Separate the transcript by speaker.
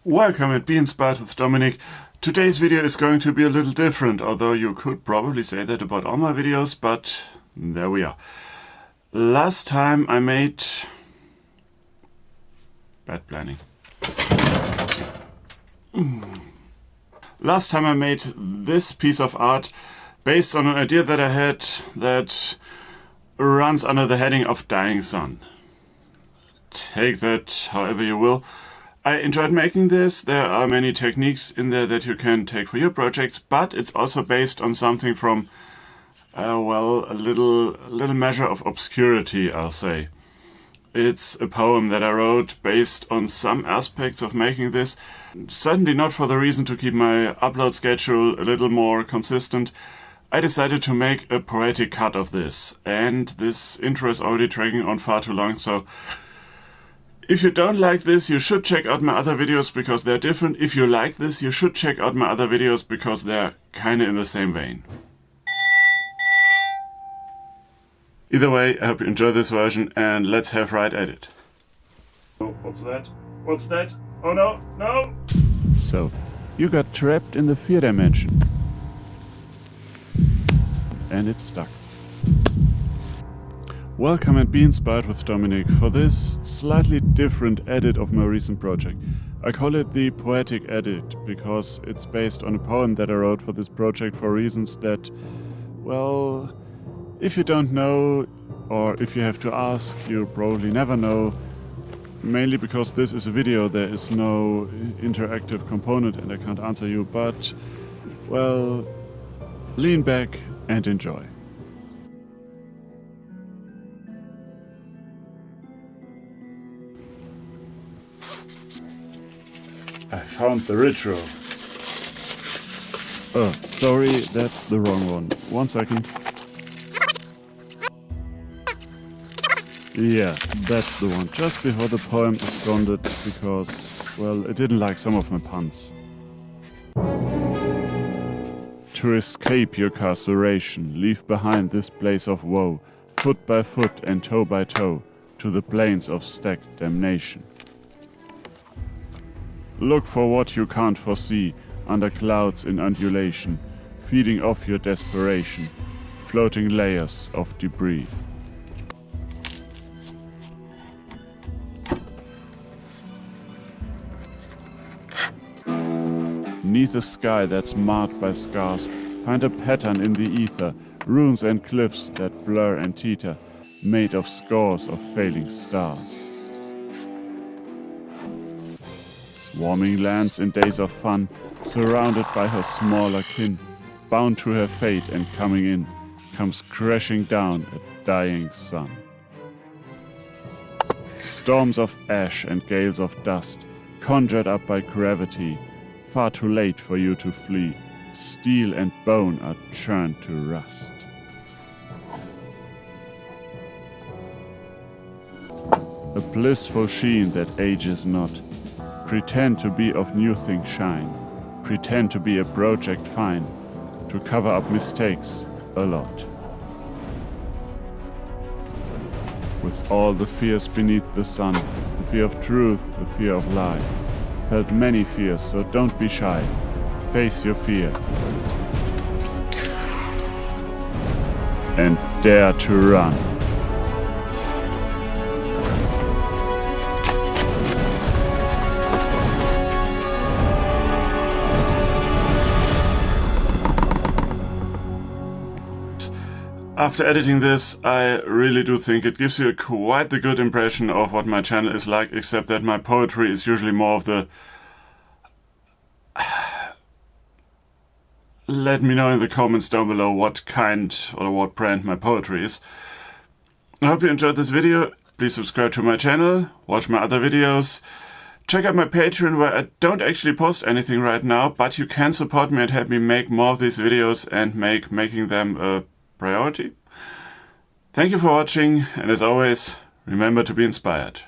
Speaker 1: Welcome and be inspired with Dominic. Today's video is going to be a little different, although you could probably say that about all my videos, but there we are. Last time I made... bad planning. Last time I made this piece of art based on an idea that I had that runs under the heading of Dying Sun. Take that however you will. I enjoyed making this. There are many techniques in there that you can take for your projects, but it's also based on something from, well, a little measure of obscurity, I'll say. It's a poem that I wrote based on some aspects of making this. Certainly not for the reason to keep my upload schedule a little more consistent. I decided to make a poetic cut of this, and this intro is already dragging on far too long, so if you don't like this, you should check out my other videos because they're different. If you like this, you should check out my other videos because they're kinda in the same vein. Either way, I hope you enjoy this version and let's have right at it. Oh, what's that? What's that? Oh no, no! So, you got trapped in the fear dimension. And it's stuck. Welcome and be inspired with Dominic for this slightly different edit of my recent project. I call it the Poetic edit because it's based on a poem that I wrote for this project for reasons that, well, if you don't know or if you have to ask, you'll probably never know. Mainly because this is a video, there is no interactive component and I can't answer you, but, well, lean back and enjoy. I found the ritual. Oh, sorry, that's the wrong one. 1 second. Yeah, that's the one. Just before the poem absconded because, well, it didn't like some of my puns. To escape your carceration, leave behind this place of woe, foot by foot and toe by toe, to the plains of stacked damnation. Look for what you can't foresee, under clouds in undulation, feeding off your desperation, floating layers of debris. Neath a sky that's marred by scars, find a pattern in the ether, runes and cliffs that blur and teeter, made of scores of failing stars. Warming lands in days of fun, surrounded by her smaller kin, bound to her fate and coming in, comes crashing down a dying sun. Storms of ash and gales of dust, conjured up by gravity, far too late for you to flee, steel and bone are churned to rust. A blissful sheen that ages not, pretend to be of new things shine, pretend to be a project fine, to cover up mistakes a lot. With all the fears beneath the sun, the fear of truth, the fear of lie, felt many fears, so don't be shy, face your fear. And dare to run. After editing this, I really do think it gives you quite the good impression of what my channel is like, except that my poetry is usually more of the... Let me know in the comments down below what kind or what brand my poetry is. I hope you enjoyed this video. Please subscribe to my channel, watch my other videos. Check out my Patreon where I don't actually post anything right now, but you can support me and help me make more of these videos and making them a priority. Thank you for watching, and as always, remember to be inspired.